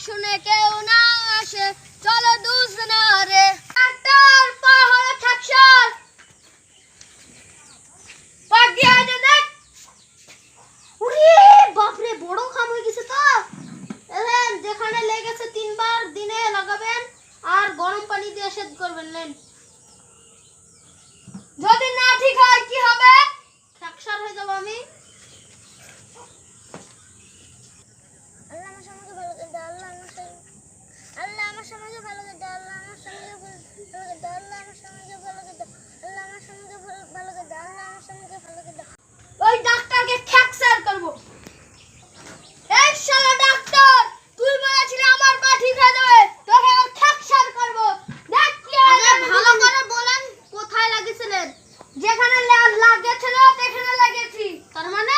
শুনে কেউ না আসে, চলো দুজনা রে ডাক্তার পা হলো ঠ্যাকসার পাক দিয়া দে দেখ। ওরে বাপ রে, বড় খাম হয়ে গেছে তো। এলেন যেখানে লেগেছে 3 বার দিনে লাগাবেন আর গরম পানি দিয়ে সেদ্ধ করবেন। নেন, যদি না ঠিক হয় কি হবে? ঠ্যাকসার হয়ে যাব আমি। আল্লাহ আমার সমাজে ভালো করে দাও, আল্লাহ আমার সমাজে ভালো করে দাও, আল্লাহ আমার সমাজে ভালো করে দাও, আল্লাহ আমার সমাজে ভালো করে দাও, আল্লাহ আমার সমাজে ভালো করে দাও, আল্লাহ আমার সমাজে ভালো করে দাও। ওই ডাক্তারকে ঠ্যাকসার করব। এই শালা ডাক্তার, তুই বলেছিলি আমার পা ঠিক হয়ে যাবে, তোকে আমি ঠ্যাকসার করব। দেখ কি হবে। ভালো করে বলেন কোথায় লাগিয়েছিলেন? যেখানে লাগেছিল সেখানে লাগিয়েছি। তার মানে